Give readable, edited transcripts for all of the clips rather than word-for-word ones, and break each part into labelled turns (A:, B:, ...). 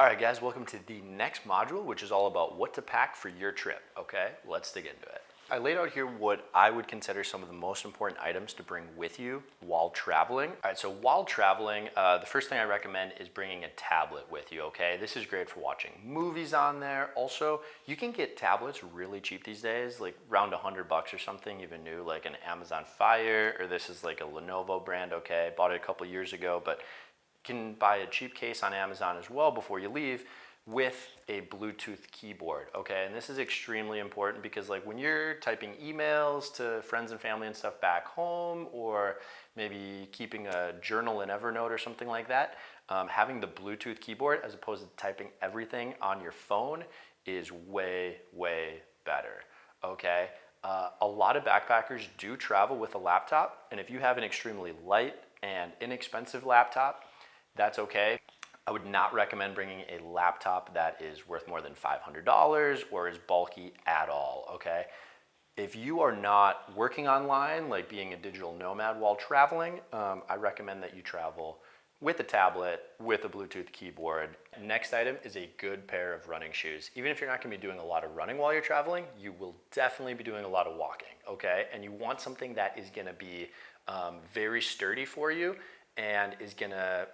A: All right, guys, welcome to the next module, which is all about what to pack for your trip, okay? Let's dig into it. I laid out here what I would consider some of the most important items to bring with you while traveling. All right, so while traveling, the first thing I recommend is bringing a tablet with you, okay? This is great for watching movies on there. Also, you can get tablets really cheap these days, like around $100 or something, even new, like an Amazon Fire, or this is like a Lenovo brand, okay? Bought it a couple years ago, but can buy a cheap case on Amazon as well before you leave with a Bluetooth keyboard, okay? And this is extremely important because like when you're typing emails to friends and family and stuff back home, or maybe keeping a journal in Evernote or something like that, having the Bluetooth keyboard as opposed to typing everything on your phone is way, way better, okay? A lot of backpackers do travel with a laptop, and if you have an extremely light and inexpensive laptop, that's okay. I would not recommend bringing a laptop that is worth more than $500 or is bulky at all, okay? If you are not working online, like being a digital nomad while traveling, I recommend that you travel with a tablet, with a Bluetooth keyboard. Next item is a good pair of running shoes. Even if you're not gonna be doing a lot of running while you're traveling, you will definitely be doing a lot of walking, okay? And you want something that is gonna be very sturdy for you and is gonna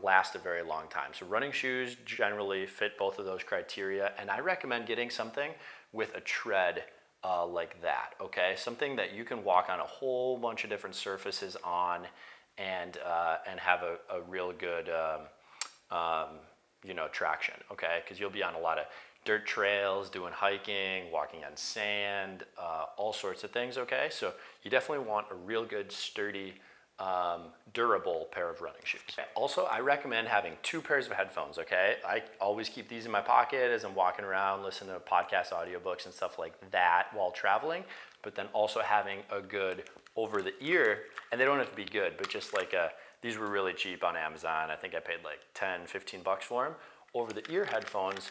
A: last a very long time. So running shoes generally fit both of those criteria, and I recommend getting something with a tread like that, okay? Something that you can walk on a whole bunch of different surfaces on and have a real good traction, okay? Because you'll be on a lot of dirt trails, doing hiking, walking on sand, all sorts of things, okay? So you definitely want a real good, sturdy, durable pair of running shoes. Also, I recommend having 2 pairs of headphones, okay? I always keep these in my pocket as I'm walking around, listening to podcasts, audiobooks, and stuff like that while traveling, but then also having a good over-the-ear, and they don't have to be good, but just like these were really cheap on Amazon. I think I paid like 10, 15 bucks for them. Over-the-ear headphones,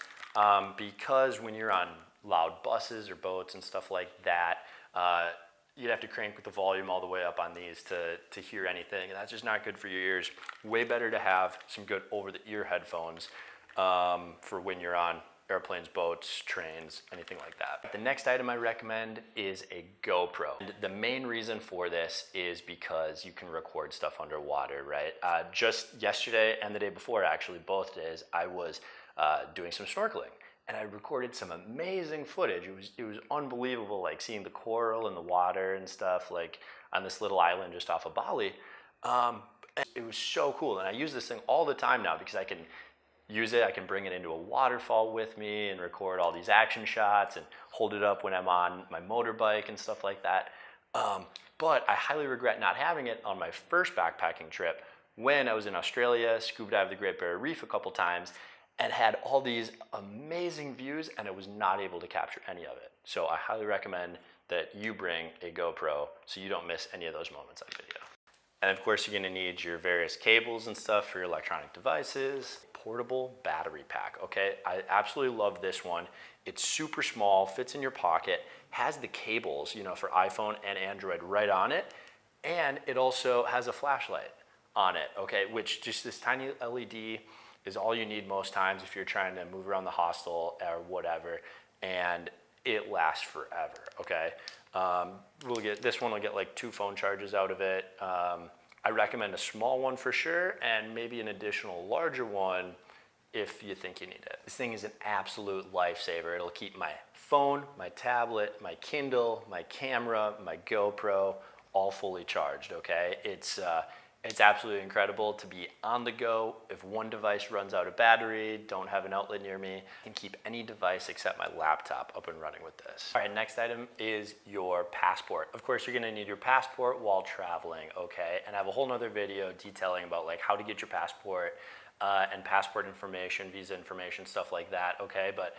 A: because when you're on loud buses or boats and stuff like that, you'd have to crank the volume all the way up on these to hear anything, and that's just not good for your ears. Way better to have some good over-the-ear headphones for when you're on airplanes, boats, trains, anything like that. The next item I recommend is a GoPro. And the main reason for this is because you can record stuff underwater, right? Just yesterday and the day before, actually, both days, I was doing some snorkeling. And I recorded some amazing footage. It was unbelievable, like seeing the coral in the water and stuff, like on this little island just off of Bali. It was so cool, and I use this thing all the time now because I can use it. I can bring it into a waterfall with me and record all these action shots and hold it up when I'm on my motorbike and stuff like that. But I highly regret not having it on my first backpacking trip when I was in Australia, scuba dived the Great Barrier Reef a couple times, and had all these amazing views, and I was not able to capture any of it. So I highly recommend that you bring a GoPro so you don't miss any of those moments on video. And of course, you're gonna need your various cables and stuff for your electronic devices. Portable battery pack, okay? I absolutely love this one. It's super small, fits in your pocket, has the cables, for iPhone and Android right on it, and it also has a flashlight on it, okay? Which just this tiny LED is all you need most times if you're trying to move around the hostel or whatever, and it lasts forever, okay? This one will get like 2 phone charges out of it. I recommend a small one for sure, and maybe an additional larger one if you think you need it. This thing is an absolute lifesaver. It'll keep my phone, my tablet, my Kindle, my camera, my GoPro all fully charged, okay? It's absolutely incredible to be on the go. If one device runs out of battery, don't have an outlet near me, I can keep any device except my laptop up and running with this. All right, next item is your passport. Of course, you're gonna need your passport while traveling, okay? And I have a whole nother video detailing about like how to get your passport and passport information, visa information, stuff like that, okay? But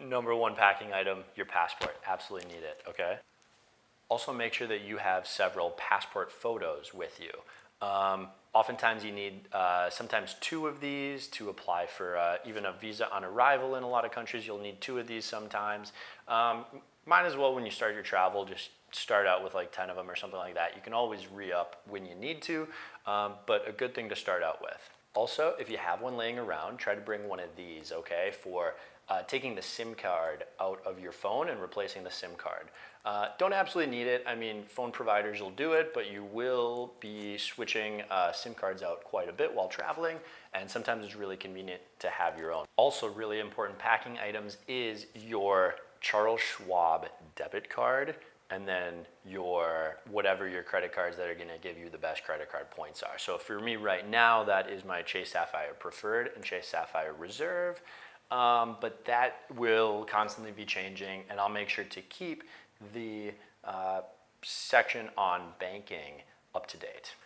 A: number 1 packing item, your passport. Absolutely need it, okay? Also make sure that you have several passport photos with you. Oftentimes you need sometimes 2 of these to apply for even a visa on arrival. In a lot of countries you'll need 2 of these sometimes. Might as well, when you start your travel, just start out with like 10 of them or something like that. You can always re-up when you need to, but a good thing to start out with. Also, if you have one laying around, try to bring one of these, okay, for taking the SIM card out of your phone and replacing the SIM card. Don't absolutely need it. I mean, phone providers will do it, but you will be switching SIM cards out quite a bit while traveling, and sometimes it's really convenient to have your own. Also, really important packing items is your Charles Schwab debit card, and then your whatever your credit cards that are going to give you the best credit card points are. So for me right now, that is my Chase Sapphire Preferred and Chase Sapphire Reserve, but that will constantly be changing, and I'll make sure to keep the section on banking up to date.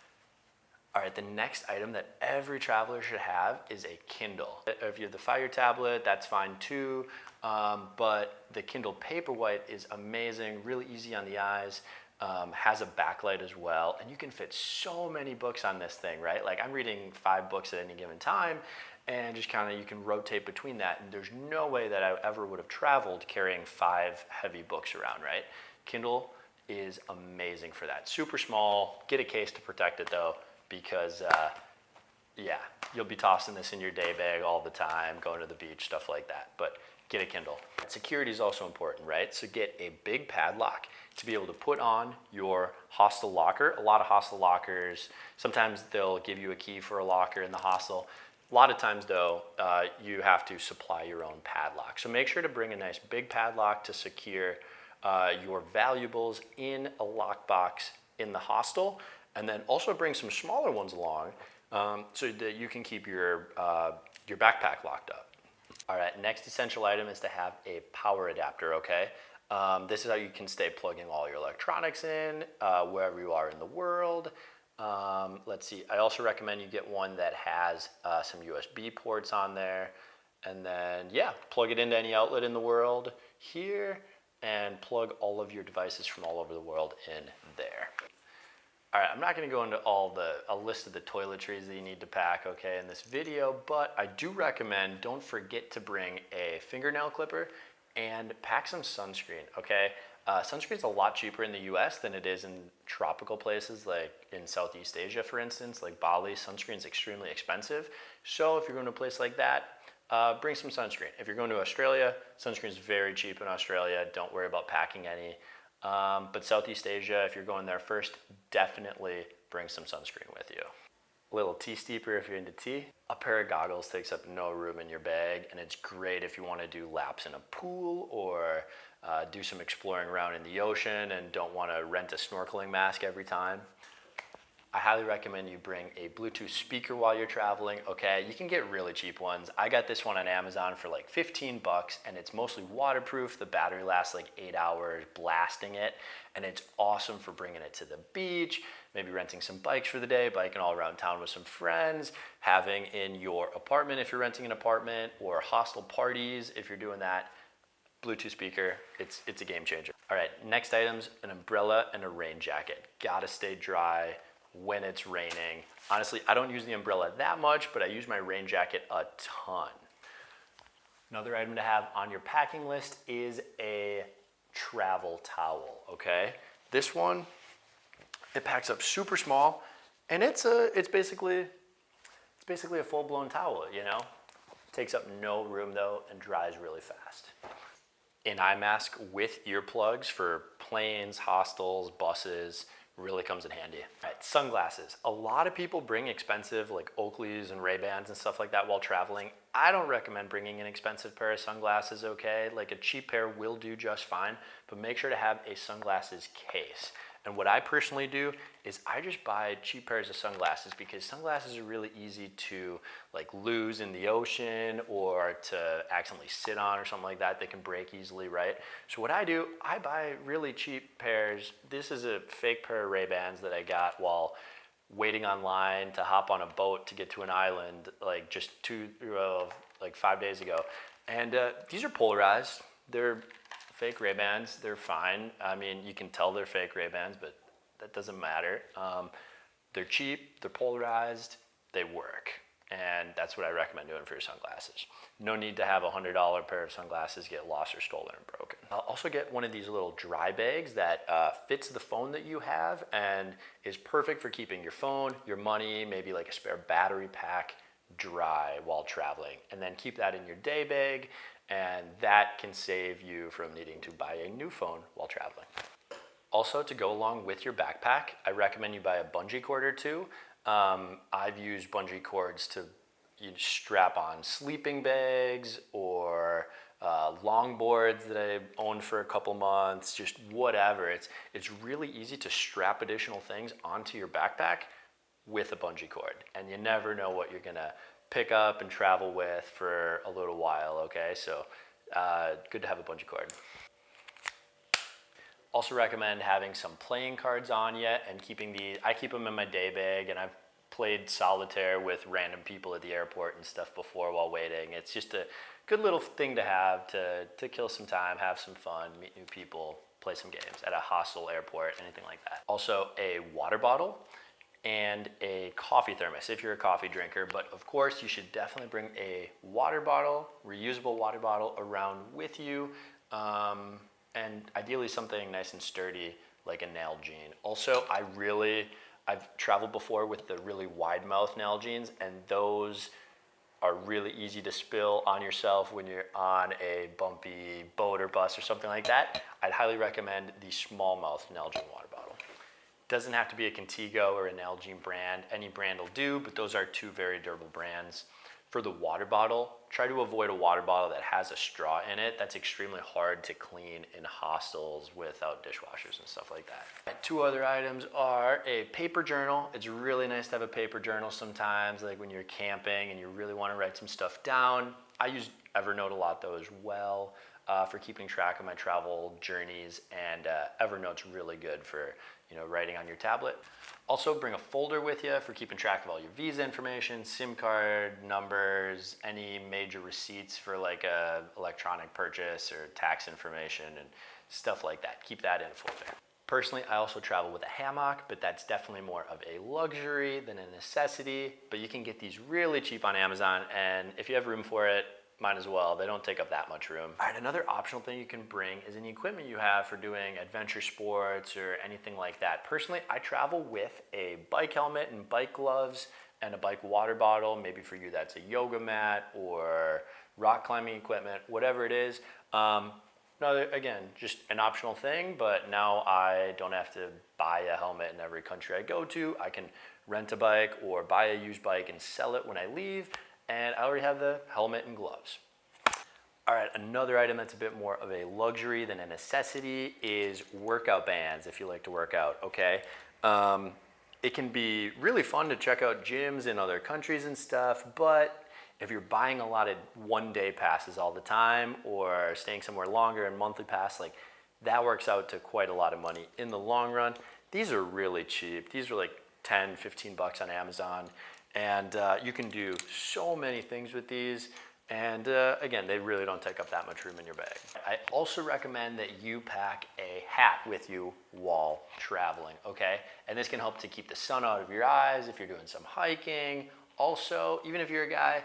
A: All right, the next item that every traveler should have is a Kindle. If you have the Fire tablet, that's fine too, but the Kindle Paperwhite is amazing, really easy on the eyes, has a backlight as well, and you can fit so many books on this thing, right? Like I'm reading 5 books at any given time, and just kind of you can rotate between that, and there's no way that I ever would have traveled carrying 5 heavy books around, right? Kindle is amazing for that. Super small, get a case to protect it though, because yeah, you'll be tossing this in your day bag all the time, going to the beach, stuff like that, but get a Kindle. Security is also important, right? So get a big padlock to be able to put on your hostel locker. A lot of hostel lockers, sometimes they'll give you a key for a locker in the hostel. A lot of times though, you have to supply your own padlock. So make sure to bring a nice big padlock to secure your valuables in a lockbox in the hostel, and then also bring some smaller ones along so that you can keep your backpack locked up. All right, next essential item is to have a power adapter, okay? This is how you can stay plugging all your electronics in wherever you are in the world. Let's see, I also recommend you get one that has some USB ports on there. And then, yeah, plug it into any outlet in the world here and plug all of your devices from all over the world in there. All right, I'm not gonna go into a list of the toiletries that you need to pack, okay, in this video, but I do recommend don't forget to bring a fingernail clipper and pack some sunscreen, okay? Sunscreen's a lot cheaper in the US than it is in tropical places like in Southeast Asia, for instance, like Bali. Sunscreen's extremely expensive. So if you're going to a place like that, bring some sunscreen. If you're going to Australia, sunscreen's very cheap in Australia. Don't worry about packing any. But Southeast Asia, if you're going there first, definitely bring some sunscreen with you. A little tea steeper if you're into tea. A pair of goggles takes up no room in your bag, and it's great if you want to do laps in a pool or do some exploring around in the ocean and don't want to rent a snorkeling mask every time. I highly recommend you bring a Bluetooth speaker while you're traveling, okay? You can get really cheap ones. I got this one on Amazon for like 15 bucks, and it's mostly waterproof. The battery lasts like 8 hours blasting it, and it's awesome for bringing it to the beach, maybe renting some bikes for the day, biking all around town with some friends, having in your apartment if you're renting an apartment, or hostel parties if you're doing that. Bluetooth speaker, it's a game changer. All right, next items, an umbrella and a rain jacket. Gotta stay dry when it's raining. Honestly, I don't use the umbrella that much, but I use my rain jacket a ton. Another item to have on your packing list is a travel towel, okay? This one, it packs up super small, and it's basically a full-blown towel, you know? Takes up no room though and dries really fast. An eye mask with earplugs for planes, hostels, buses, really comes in handy. All right, sunglasses. A lot of people bring expensive like Oakleys and Ray-Bans and stuff like that while traveling. I don't recommend bringing an expensive pair of sunglasses, okay? Like a cheap pair will do just fine, but make sure to have a sunglasses case. And what I personally do is I just buy cheap pairs of sunglasses because sunglasses are really easy to like lose in the ocean or to accidentally sit on or something like that. They can break easily, right? So what I do, I buy really cheap pairs. This is a fake pair of Ray-Bans that I got while waiting online to hop on a boat to get to an island like just 5 days ago. And these are polarized. They're fake Ray-Bans, they're fine. I mean, you can tell they're fake Ray-Bans, but that doesn't matter. They're cheap, they're polarized, they work. And that's what I recommend doing for your sunglasses. No need to have a $100 pair of sunglasses get lost or stolen or broken. I'll also get one of these little dry bags that fits the phone that you have and is perfect for keeping your phone, your money, maybe like a spare battery pack dry while traveling, and then keep that in your day bag, and that can save you from needing to buy a new phone while traveling. Also, to go along with your backpack, I recommend you buy a bungee cord or two. I've used bungee cords to strap on sleeping bags or longboards that I owned for a couple months, just whatever. It's really easy to strap additional things onto your backpack with a bungee cord, and you never know what you're gonna pick up and travel with for a little while, okay? So good to have a bungee cord. Also recommend having some playing cards on you and keeping these, I keep them in my day bag, and I've played solitaire with random people at the airport and stuff before while waiting. It's just a good little thing to have to kill some time, have some fun, meet new people, play some games at a hostel, airport, anything like that. Also a water bottle and a coffee thermos if you're a coffee drinker, but of course you should definitely bring a water bottle, reusable water bottle around with you, and ideally something nice and sturdy like a Nalgene. Also, I've traveled before with the really wide mouth Nalgenes, and those are really easy to spill on yourself when you're on a bumpy boat or bus or something like that. I'd highly recommend the small mouth Nalgene water bottle. Doesn't have to be a Contigo or a Nalgene brand. Any brand will do, but those are two very durable brands. For the water bottle, try to avoid a water bottle that has a straw in it. That's extremely hard to clean in hostels without dishwashers and stuff like that. Two other items are a paper journal. It's really nice to have a paper journal sometimes, like when you're camping and you really want to write some stuff down. I use Evernote a lot though as well for keeping track of my travel journeys, and Evernote's really good for writing on your tablet. Also bring a folder with you for keeping track of all your visa information, SIM card numbers, any major receipts for like a electronic purchase or tax information and stuff like that. Keep that in a folder. Personally, I also travel with a hammock, but that's definitely more of a luxury than a necessity. But you can get these really cheap on Amazon, and if you have room for it, might as well. They don't take up that much room. All right, another optional thing you can bring is any equipment you have for doing adventure sports or anything like that. Personally, I travel with a bike helmet and bike gloves and a bike water bottle. Maybe for you that's a yoga mat or rock climbing equipment, whatever it is. Again, just an optional thing, but now I don't have to buy a helmet in every country I go to. I can rent a bike or buy a used bike and sell it when I leave, and I already have the helmet and gloves. All right, another item that's a bit more of a luxury than a necessity is workout bands, if you like to work out, okay? It can be really fun to check out gyms in other countries and stuff, but if you're buying a lot of one-day passes all the time or staying somewhere longer and monthly pass, like that works out to quite a lot of money in the long run. These are really cheap. These are like 10, 15 bucks on Amazon. And you can do so many things with these. And again, they really don't take up that much room in your bag. I also recommend that you pack a hat with you while traveling, okay? And this can help to keep the sun out of your eyes if you're doing some hiking. Also, even if you're a guy,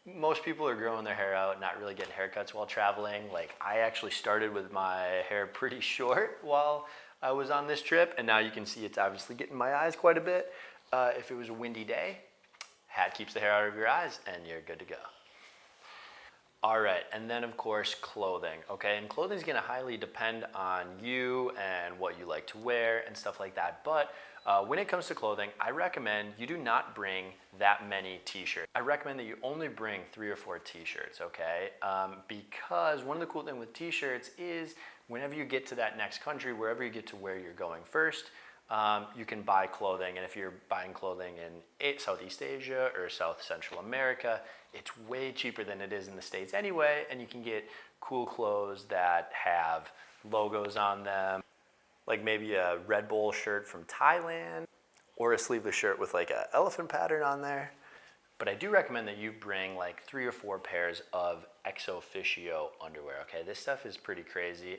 A: most people are growing their hair out, not really getting haircuts while traveling. Like I actually started with my hair pretty short while I was on this trip, and now you can see it's obviously getting my eyes quite a bit. If it was a windy day, hat keeps the hair out of your eyes and you're good to go. All right, and then of course clothing, okay? And clothing is gonna highly depend on you and what you like to wear and stuff like that. But when it comes to clothing, I recommend you do not bring that many t-shirts. I recommend that you only bring 3 or 4 t-shirts, okay? Because one of the cool things with t-shirts is whenever you get to that next country, wherever you get to where you're going first, you can buy clothing, and if you're buying clothing in Southeast Asia or South Central America, it's way cheaper than it is in the States anyway, and you can get cool clothes that have logos on them, like maybe a Red Bull shirt from Thailand, or a sleeveless shirt with like an elephant pattern on there. But I do recommend that you bring like 3 or 4 pairs of Ex Officio underwear, okay? This stuff is pretty crazy.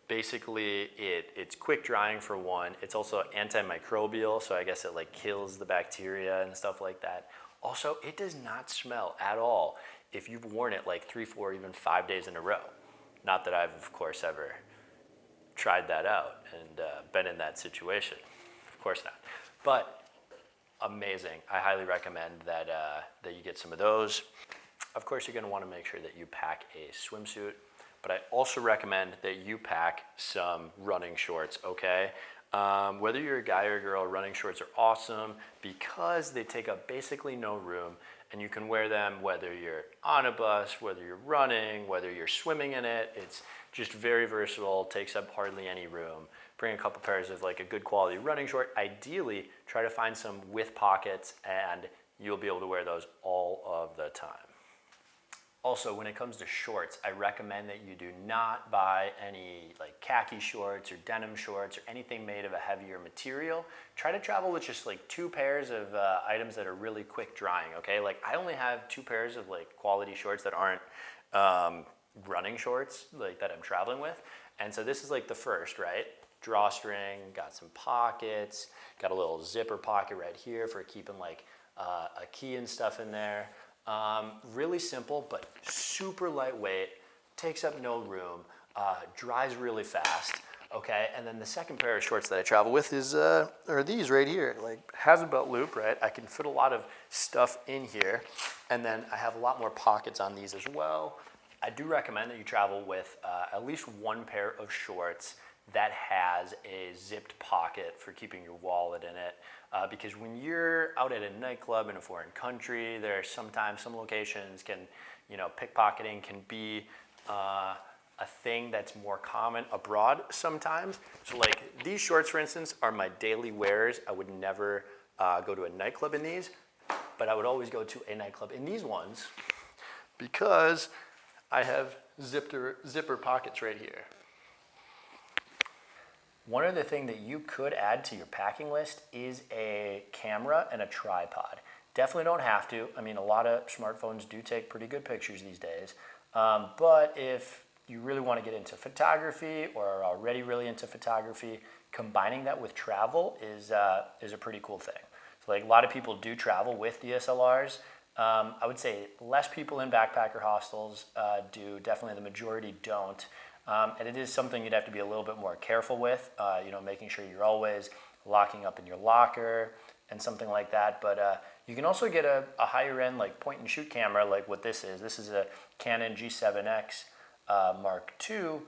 A: Basically, it's quick drying for one. It's also antimicrobial, so I guess it like kills the bacteria and stuff like that. Also, it does not smell at all if you've worn it like 3, 4, even 5 days in a row. Not that I've, of course, ever tried that out and been in that situation. Of course not. But amazing. I highly recommend that, that you get some of those. Of course, you're gonna wanna make sure that you pack a swimsuit, but I also recommend that you pack some running shorts, okay? Whether you're a guy or a girl, running shorts are awesome because they take up basically no room, and you can wear them whether you're on a bus, whether you're running, whether you're swimming in it. It's just very versatile, takes up hardly any room. Bring a couple pairs of like a good quality running short. Ideally, try to find some with pockets, and you'll be able to wear those all of the time. Also, when it comes to shorts, I recommend that you do not buy any like khaki shorts or denim shorts or anything made of a heavier material. Try to travel with just like 2 pairs of items that are really quick drying, okay? Like I only have 2 pairs of like quality shorts that aren't running shorts like that I'm traveling with. And so this is like the first, right? Drawstring, got some pockets, got a little zipper pocket right here for keeping like a key and stuff in there. Really simple, but super lightweight, takes up no room, dries really fast, okay? And then the second pair of shorts that I travel with is, are these right here, like has a belt loop, right? I can fit a lot of stuff in here, and then I have a lot more pockets on these as well. I do recommend that you travel with at least 1 pair of shorts that has a zipped pocket for keeping your wallet in it. Because when you're out at a nightclub in a foreign country, there are sometimes some locations can, you know, pickpocketing can be a thing that's more common abroad sometimes. So like these shorts, for instance, are my daily wears. I would never go to a nightclub in these, but I would always go to a nightclub in these ones because I have zipper pockets right here. One other thing that you could add to your packing list is a camera and a tripod. Definitely don't have to. I mean, a lot of smartphones do take pretty good pictures these days. But if you really want to get into photography or are already really into photography, combining that with travel is a pretty cool thing. So like a lot of people do travel with DSLRs. I would say less people in backpacker hostels do. Definitely the majority don't. And it is something you'd have to be a little bit more careful with, you know, making sure you're always locking up in your locker and something like that. But you can also get a higher end like point and shoot camera like what this is. This is a Canon G7X Mark II,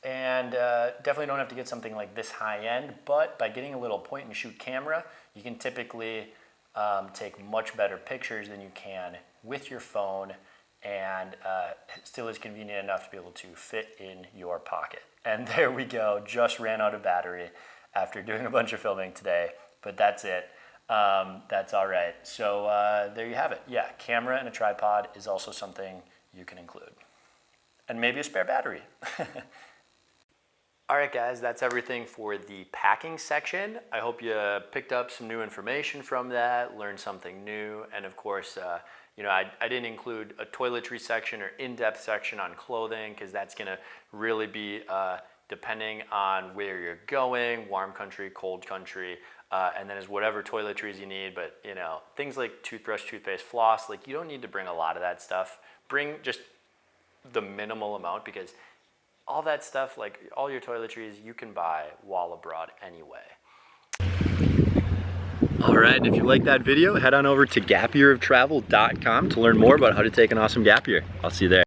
A: and definitely don't have to get something like this high end, but by getting a little point and shoot camera, you can typically take much better pictures than you can with your phone, and it still is convenient enough to be able to fit in your pocket. And there we go, just ran out of battery after doing a bunch of filming today, but that's it. That's all right. So there you have it. Yeah, camera and a tripod is also something you can include. And maybe a spare battery. All right, guys, that's everything for the packing section. I hope you picked up some new information from that, learned something new, and of course, you know, I didn't include a toiletry section or in-depth section on clothing because that's gonna really be depending on where you're going, warm country, cold country, and then is whatever toiletries you need. But you know, things like toothbrush, toothpaste, floss, like you don't need to bring a lot of that stuff. Bring just the minimal amount because all that stuff, like all your toiletries, you can buy while abroad anyway. All right, if you like that video, head on over to gapyearoftravel.com to learn more about how to take an awesome gap year. I'll see you there.